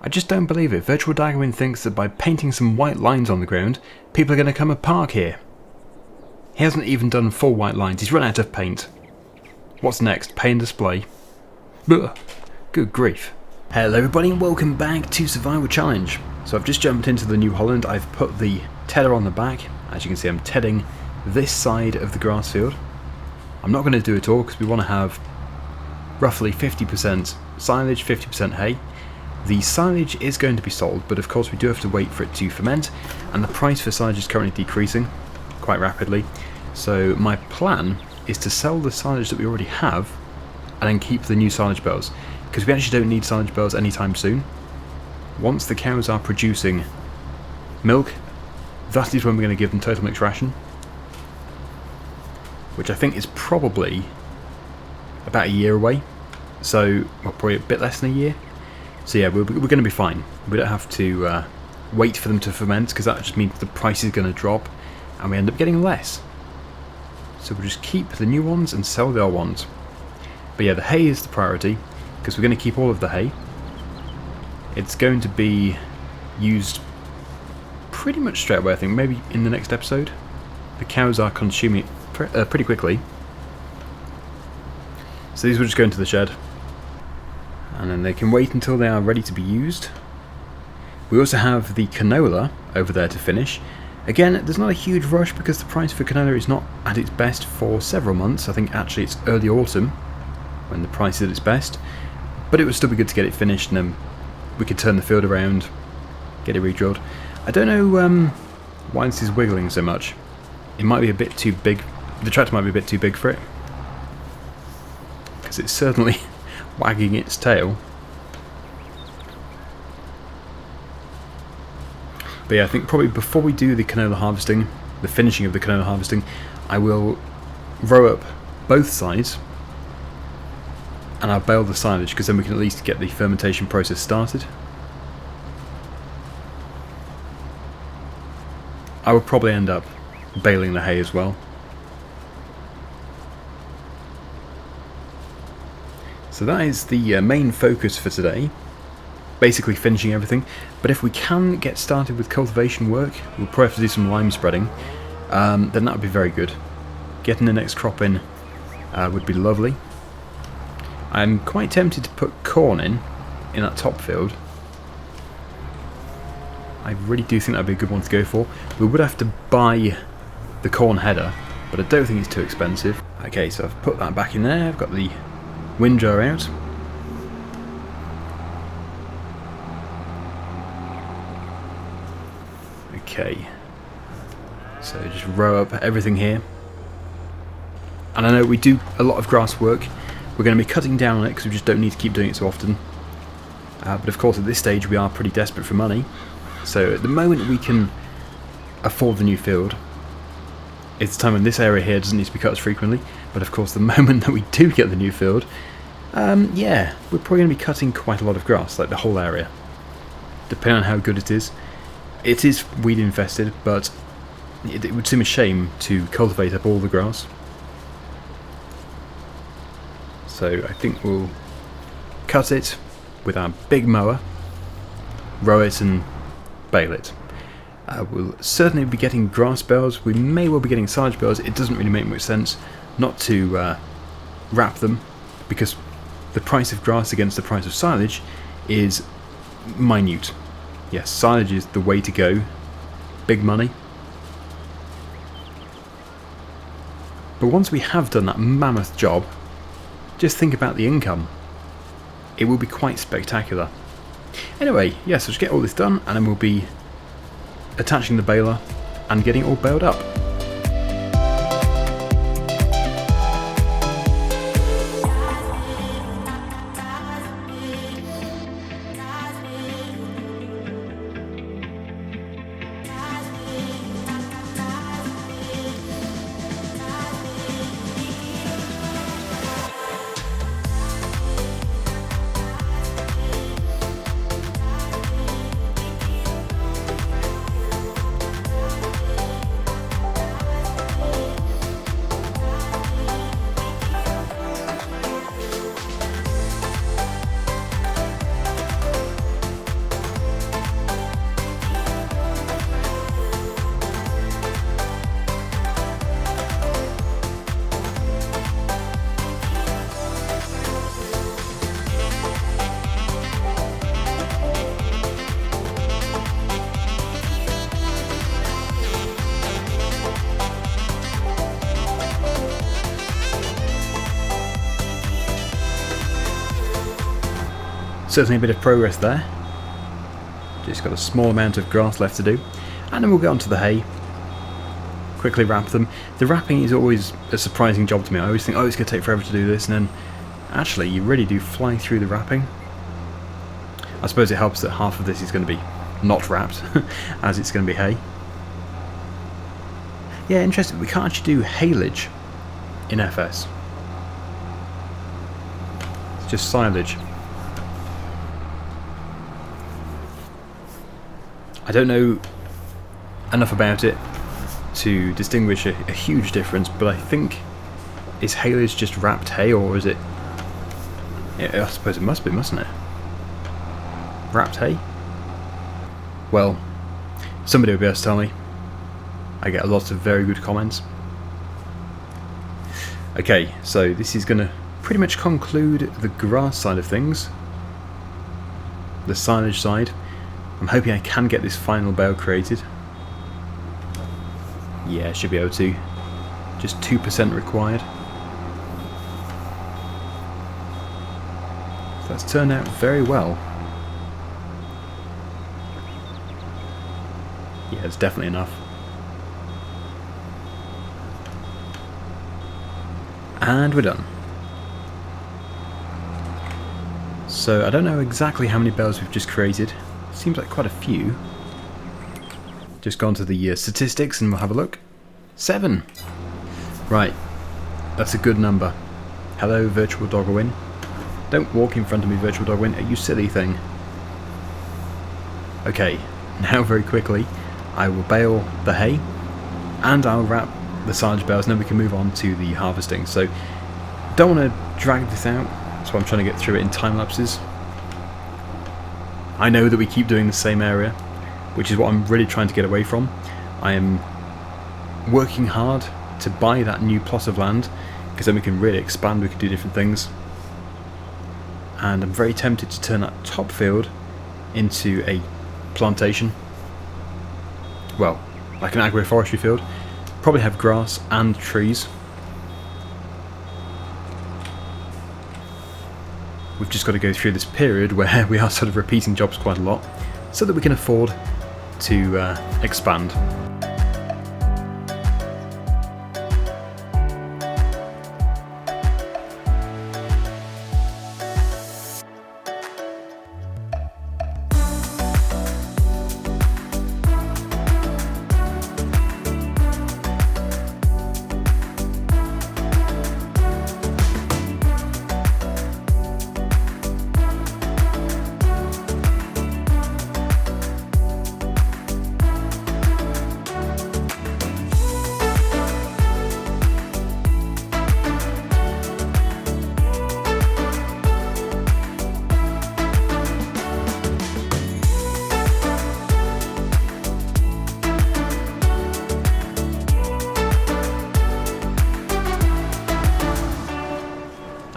I just don't believe it. Virtual Daggerwin thinks that by painting some white lines on the ground, people are going to come and park here. He hasn't even done full white lines. He's run out of paint. What's next? Pay and display. Ugh. Good grief. Hello everybody and welcome back to Survival Challenge. So I've just jumped into the New Holland. I've put the tedder on the back. As you can see, I'm tedding this side of the grass field. I'm not going to do it all because we want to have roughly 50% silage, 50% hay. The silage is going to be sold, but of course we do have to wait for it to ferment, and the price for silage is currently decreasing quite rapidly. So my plan is to sell the silage that we already have and then keep the new silage bales, because we actually don't need silage bales anytime soon. Once the cows are producing milk, that is when we're going to give them total mixed ration, which I think is probably about a year away. So, well, probably a bit less than a year. So yeah, we're going to be fine. We don't have to wait for them to ferment, because that just means the price is going to drop and we end up getting less. So we'll just keep the new ones and sell the old ones. But yeah, the hay is the priority, because we're going to keep all of the hay. It's going to be used pretty much straight away, I think, maybe in the next episode. The cows are consuming it pretty quickly. So these will just go into the shed, and then they can wait until they are ready to be used. We also have the canola over there to finish. Again, there's not a huge rush because the price for canola is not at its best for several months. I think actually it's early autumn when the price is at its best. But it would still be good to get it finished, and then we could turn the field around, get it re-drilled. I don't know why this is wiggling so much. It might be a bit too big. The tractor might be a bit too big for it, because it's certainly wagging its tail. But yeah, I think probably before we do the canola harvesting, the finishing of the canola harvesting, I will row up both sides and I'll bale the silage, because then we can at least get the fermentation process started. I will probably end up baling the hay as well. So that is the main focus for today, basically finishing everything. But if we can get started with cultivation work, we'll probably have to do some lime spreading, then that would be very good. Getting the next crop in would be lovely. I'm quite tempted to put corn in that top field. I really do think that would be a good one to go for. We would have to buy the corn header, but I don't think it's too expensive. Okay, so I've put that back in there. I've got the Windrower out. Okay, so just row up everything here. And I know we do a lot of grass work. We're going to be cutting down on it because we just don't need to keep doing it so often. But of course at this stage we are pretty desperate for money. So at the moment we can afford the new field. It's the time when this area here doesn't need to be cut as frequently. But of course the moment that we do get the new field, yeah, we're probably going to be cutting quite a lot of grass, like the whole area. Depending on how good it is. It is weed infested, but it would seem a shame to cultivate up all the grass. So I think we'll cut it with our big mower, row it and bale it. We'll certainly be getting grass bales. We may well be getting silage bales. It doesn't really make much sense not to wrap them, because the price of grass against the price of silage is minute. Yes, silage is the way to go. Big money. But once we have done that mammoth job, just think about the income. It will be quite spectacular. Anyway, yes, so just get all this done, and then we'll be attaching the baler and getting it all baled up. certainly a bit of progress there. Just got a small amount of grass left to do, and then we'll get onto the hay. Quickly wrap them. The wrapping is always a surprising job to me. I always think, oh, it's going to take forever to do this, and then actually you really do fly through the wrapping. I suppose it helps that half of this is going to be not wrapped, as it's going to be hay. Yeah, interesting. We can't actually do haylage in FS. It's just silage. I don't know enough about it to distinguish a huge difference, but I think, is haylage just wrapped hay, or is it... Yeah, I suppose it must be, mustn't it? Wrapped hay? Well, somebody will be able to tell me. I get a lot of very good comments. Okay, so this is going to pretty much conclude the grass side of things. The silage side. I'm hoping I can get this final bale created. Yeah, should be able to. Just 2% required. So that's turned out very well. Yeah, it's definitely enough. And we're done. So I don't know exactly how many bales we've just created. Seems like quite a few. Just gone to the statistics and we'll have a look. 7! Right, that's a good number. Hello, virtual Daggerwin. Don't walk in front of me, virtual Daggerwin, you silly thing. Okay, now very quickly I will bale the hay and I'll wrap the silage bales, and then we can move on to the harvesting. So don't want to drag this out, so I'm trying to get through it in time lapses. I know that we keep doing the same area, which is what I'm really trying to get away from. I am working hard to buy that new plot of land, because then we can really expand, we can do different things. And I'm very tempted to turn that top field into a plantation. Well, like an agroforestry field. Probably have grass and trees. We've just got to go through this period where we are sort of repeating jobs quite a lot, so that we can afford to expand.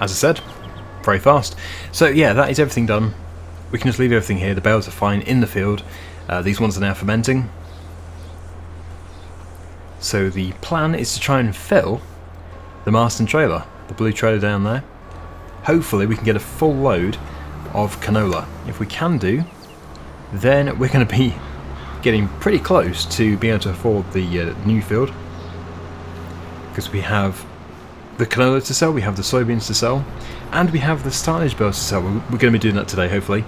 As I said, very fast. So yeah, that is everything done. We can just leave everything here. The bales are fine in the field. These ones are now fermenting. So the plan is to try and fill the Marston trailer, the blue trailer down there. Hopefully we can get a full load of canola. If we can do, then we're going to be getting pretty close to being able to afford the new field. Because we have the canola to sell, we have the soybeans to sell, and we have the silage bales to sell. We're going to be doing that today, hopefully.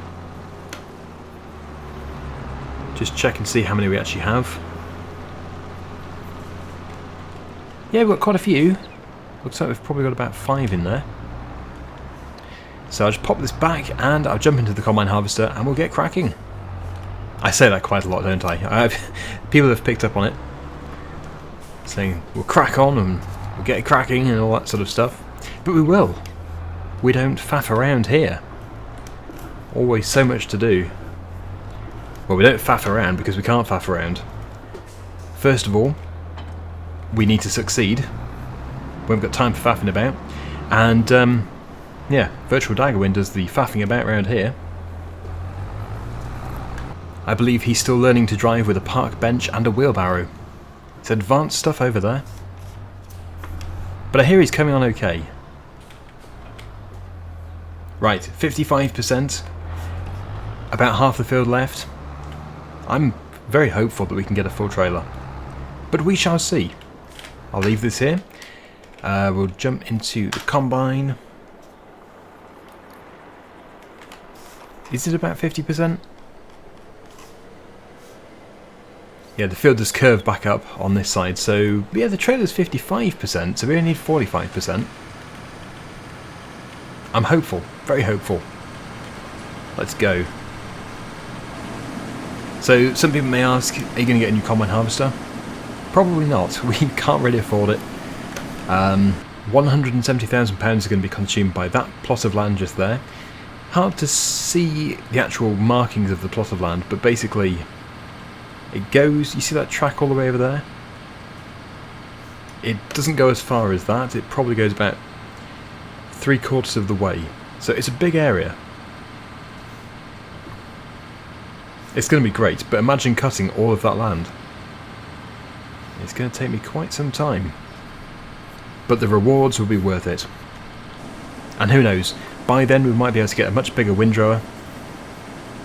Just check and see how many we actually have. Yeah, we've got quite a few. Looks like we've probably got about 5 in there. So I'll just pop this back and I'll jump into the combine harvester and we'll get cracking. I say that quite a lot, don't I? People have picked up on it, saying we'll crack on and we'll get cracking and all that sort of stuff. But we will. We don't faff around here. Always so much to do. Well, we don't faff around because we can't faff around. First of all, we need to succeed. We haven't got time for faffing about. And, yeah, Virtual Daggerwin does the faffing about around here. I believe he's still learning to drive with a park bench and a wheelbarrow. It's advanced stuff over there. But I hear he's coming on okay. Right, 55%. About half the field left. I'm very hopeful that we can get a full trailer, but we shall see. I'll leave this here. We'll jump into the combine. Is it about 50%? Yeah, the field has curved back up on this side, so yeah, the trailer's 55%, so we only need 45%. I'm hopeful, very hopeful. Let's go. So some people may ask, are you going to get a new combine harvester? Probably not. We can't really afford it. £170,000 is going to be consumed by that plot of land just there. Hard to see the actual markings of the plot of land, but basically it goes, you see that track all the way over there? It doesn't go as far as that, it probably goes about 3/4 of the way. So it's a big area. It's going to be great, but imagine cutting all of that land. It's going to take me quite some time. But the rewards will be worth it. And who knows, by then we might be able to get a much bigger windrower,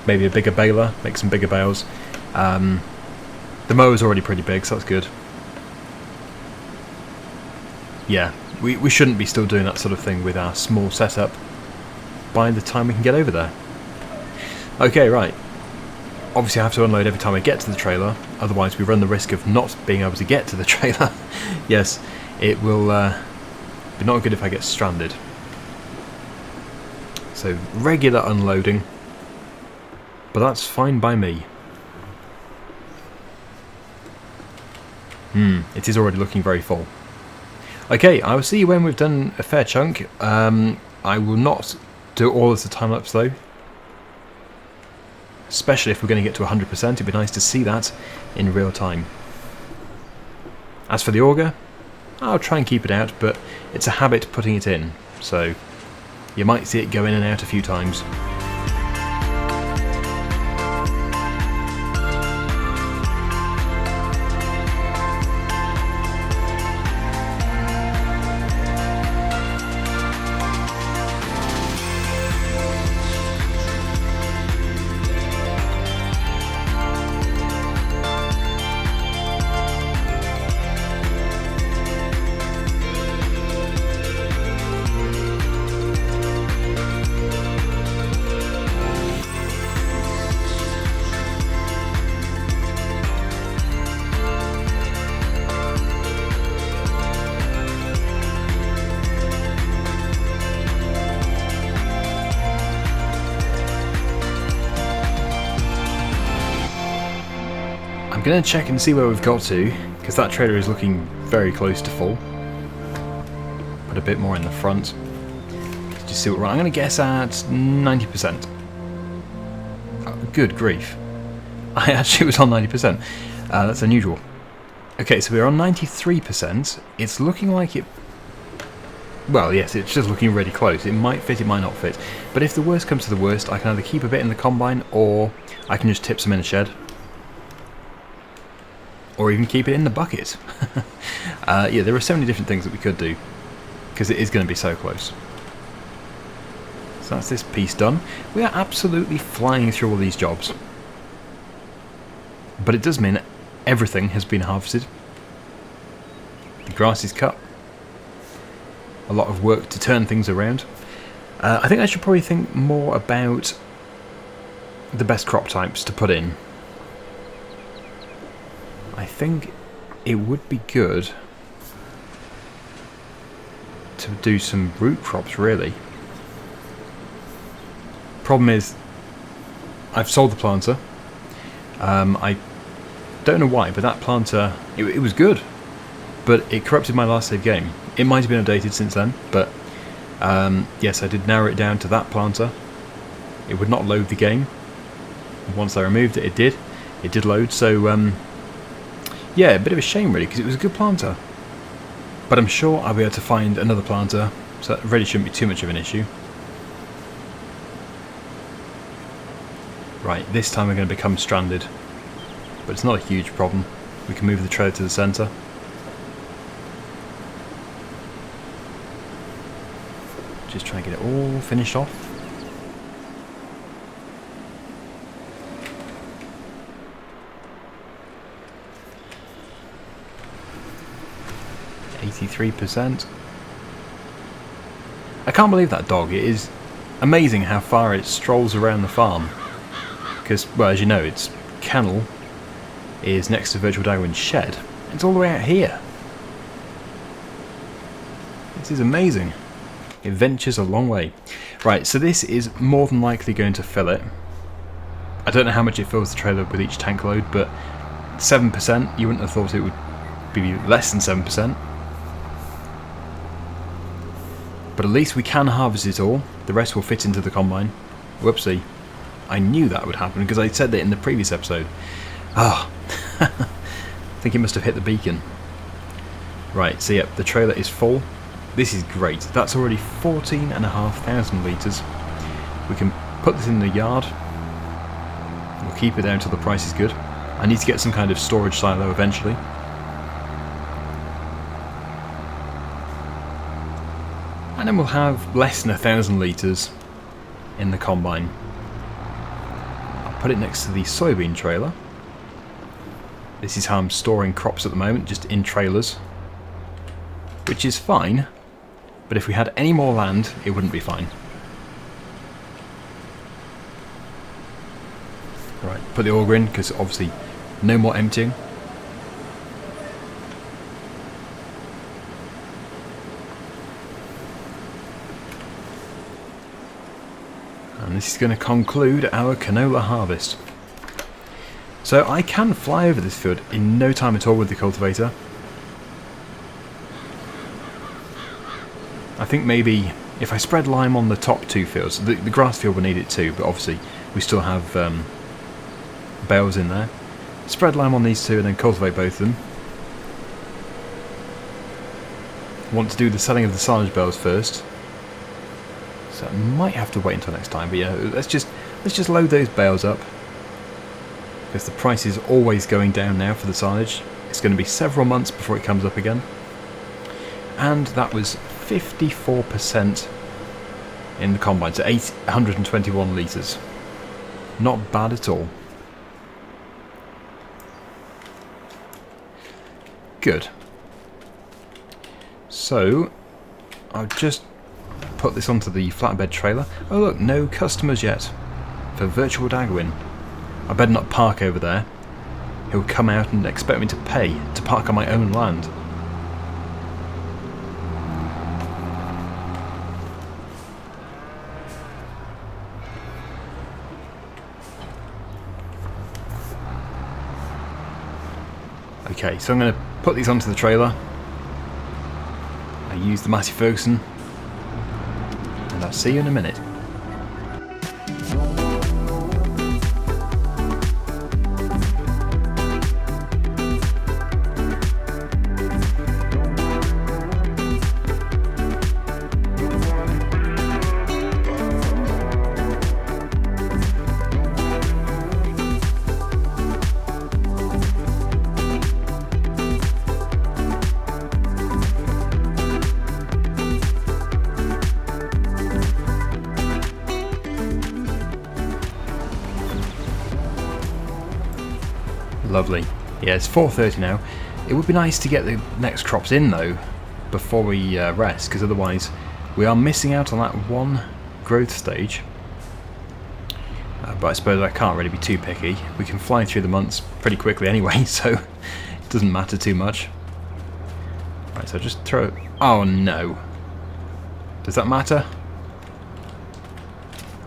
maybe a bigger baler, make some bigger bales. The mower's already pretty big, so that's good. Yeah, we shouldn't be still doing that sort of thing with our small setup by the time we can get over there. Okay, right. Obviously I have to unload every time I get to the trailer, otherwise we run the risk of not being able to get to the trailer. Yes, it will be not good if I get stranded. So regular unloading, but that's fine by me. It is already looking very full. Okay, I will see you when we've done a fair chunk. I will not do all of the time-lapse though. Especially if we're going to get to 100%, it'd be nice to see that in real time. As for the auger, I'll try and keep it out, but it's a habit putting it in, so you might see it go in and out a few times. I'm going to check and see where we've got to, because that trailer is looking very close to full. Put a bit more in the front. Just see what we're on. I'm going to guess at 90%. Oh, good grief. I actually was on 90%. That's unusual. Okay, so we're on 93%. It's looking like it... Well, yes, it's just looking really close. It might fit, it might not fit. But if the worst comes to the worst, I can either keep a bit in the combine, or I can just tip some in a shed. Or even keep it in the bucket. Yeah, there are so many different things that we could do, because it is going to be so close. So that's this piece done. We are absolutely flying through all these jobs. But it does mean that everything has been harvested. The grass is cut. A lot of work to turn things around. I think I should probably think more about the best crop types to put in. I think it would be good to do some root crops, really. Problem is, I've sold the planter. I don't know why, but that planter, it was good, but it corrupted my last save game. It might have been updated since then, but yes, I did narrow it down to that planter. It would not load the game. Once I removed it, it did. It did load, so yeah, a bit of a shame really, because it was a good planter. But I'm sure I'll be able to find another planter, so that really shouldn't be too much of an issue. Right, this time we're going to become stranded. But it's not a huge problem. We can move the trailer to the centre. Just try and get it all finished off. 83%. I can't believe that dog. It is amazing how far it strolls around the farm. Because, well, as you know, its kennel is next to Virtual Daggerwin's shed. It's all the way out here. This is amazing. It ventures a long way. Right, so this is more than likely going to fill it. I don't know how much it fills the trailer with each tank load, but 7%, you wouldn't have thought it would be less than 7%. But at least we can harvest it all. The rest will fit into the combine. Whoopsie. I knew that would happen because I said that in the previous episode. Ah, I think it must have hit the beacon. Right, so yep, the trailer is full. This is great. That's already 14,500 litres. We can put this in the yard. We'll keep it there until the price is good. I need to get some kind of storage silo eventually. And then we'll have less than 1,000 litres in the combine. I'll put it next to the soybean trailer. This is how I'm storing crops at the moment, just in trailers. Which is fine, but if we had any more land, it wouldn't be fine. Right, put the auger in, because obviously no more emptying. And this is going to conclude our canola harvest. So I can fly over this field in no time at all with the cultivator. I think maybe if I spread lime on the top two fields, the grass field will need it too, but obviously we still have bales in there. Spread lime on these two and then cultivate both of them. Want to do the selling of the silage bales first. So I might have to wait until next time, but yeah, let's just load those bales up. Because the price is always going down now for the silage. It's going to be several months before it comes up again. And that was 54% in the combine, so 821 litres. Not bad at all. Good. So, I'll just put this onto the flatbed trailer. Oh look, no customers yet for Virtual Daggerwin. I better not park over there. He'll come out and expect me to pay to park on my own land. Okay, so I'm going to put these onto the trailer. I use the Massey Ferguson, and I'll see you in a minute. Lovely. Yeah, it's 4:30 now. It would be nice to get the next crops in though before we rest, because otherwise we are missing out on that one growth stage. But I suppose I can't really be too picky. We can fly through the months pretty quickly anyway, so it doesn't matter too much. Right, so just throw it. Oh no. Does that matter?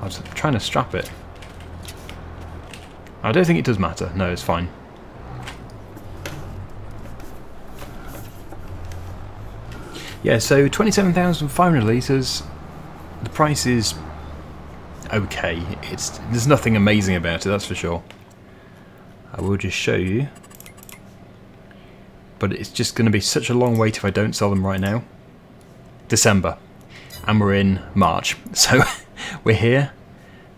I was trying to strap it. I don't think it does matter. No, it's fine. Yeah, so 27,500 litres. The price is okay. There's nothing amazing about it, that's for sure. I will just show you. But it's just going to be such a long wait if I don't sell them right now. December. And we're in March. So we're here.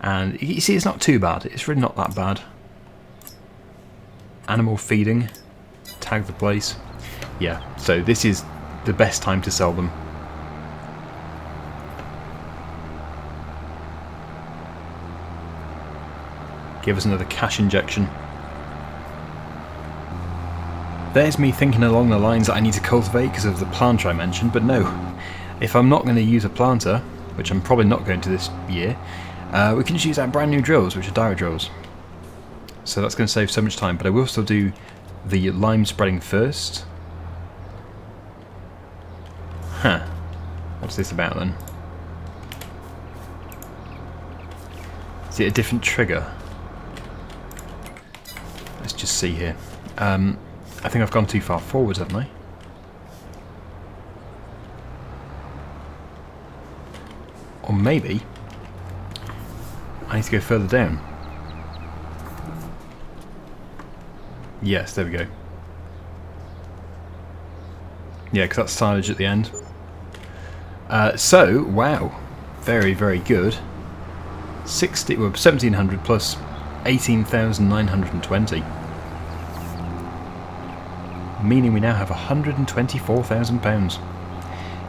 And you see, it's not too bad. It's really not that bad. Animal feeding. Tag the place. Yeah, so this is the best time to sell them. Give us another cash injection. There's me thinking along the lines that I need to cultivate because of the planter I mentioned, but no. If I'm not going to use a planter, which I'm probably not going to this year, we can just use our brand new drills, which are direct drills. So that's going to save so much time, but I will still do the lime spreading first. Huh. What's this about then? Is it a different trigger? Let's just see here. I think I've gone too far forwards, haven't I? Or maybe I need to go further down. Yes, there we go. Yeah, because that's silage at the end. So, wow. Very, very good. 1700 plus 18,920. Meaning we now have £124,000.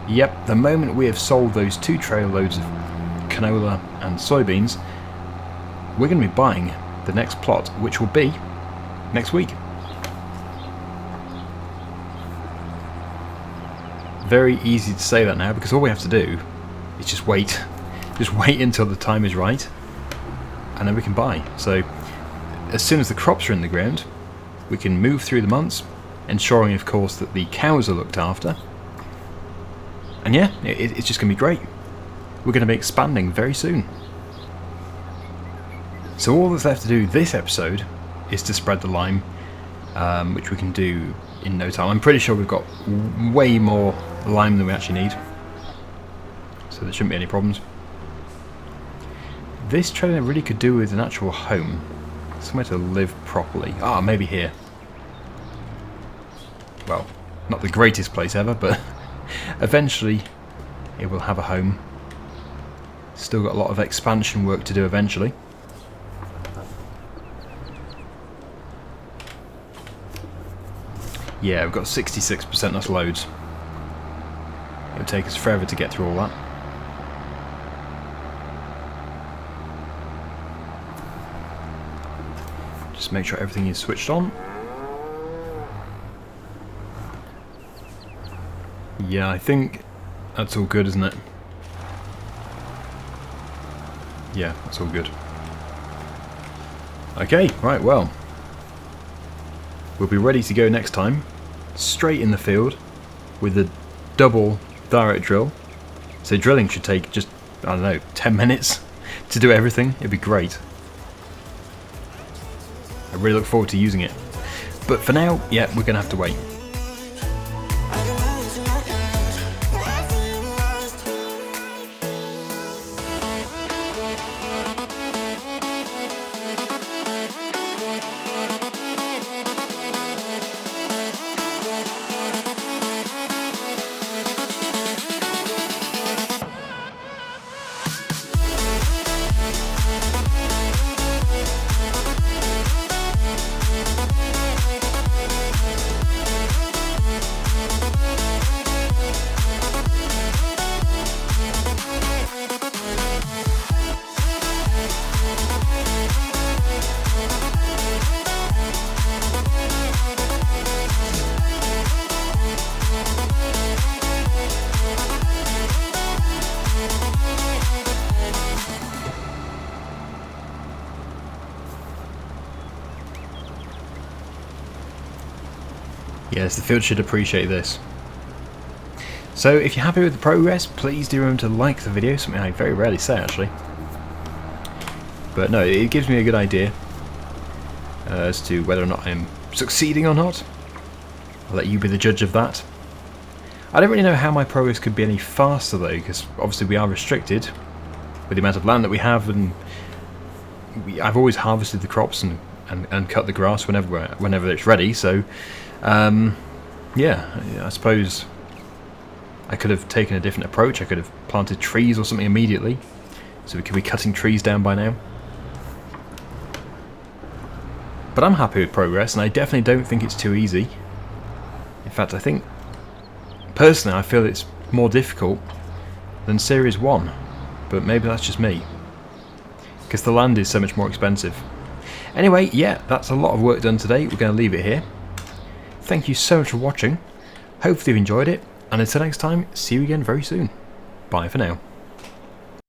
Yep, the moment we have sold those 2 trail loads of canola and soybeans, we're going to be buying the next plot, which will be next week. Very easy to say that now, because all we have to do is just wait. Just wait until the time is right, and then we can buy. So as soon as the crops are in the ground, we can move through the months, ensuring of course that the cows are looked after. And yeah, it's just going to be great. We're going to be expanding very soon. So all that's left to do this episode is to spread the lime, which we can do in no time. I'm pretty sure we've got way more lime than we actually need, so there shouldn't be any problems. This trailer really could do with an actual home, somewhere to live properly. Ah, maybe here. Well, not the greatest place ever, but eventually it will have a home. Still got a lot of expansion work to do eventually. Yeah, we've got 66%, that's loads. It'll take us forever to get through all that. Just make sure everything is switched on. Yeah, I think that's all good, isn't it? Yeah, that's all good. Okay, right, well. We'll be ready to go next time, straight in the field, with a double direct drill. So drilling should take just, I don't know, 10 minutes to do everything. It'd be great. I really look forward to using it. But for now, yeah, we're going to have to wait. Yes, the field should appreciate this. So if you're happy with the progress, please do remember to like the video, something I very rarely say actually. But no, it gives me a good idea as to whether or not I'm succeeding or not. I'll let you be the judge of that. I don't really know how my progress could be any faster though, because obviously we are restricted with the amount of land that we have, and I've always harvested the crops and cut the grass whenever it's ready, so yeah, I suppose I could have taken a different approach. I could have planted trees or something immediately, so we could be cutting trees down by now. But I'm happy with progress, and I definitely don't think it's too easy. In fact, I think, personally, I feel it's more difficult than Series 1, but maybe that's just me, because the land is so much more expensive. Anyway, yeah, that's a lot of work done today. We're going to leave it here. thank you so much for watching. Hopefully you enjoyed it, and until next time, see you again very soon. Bye for now.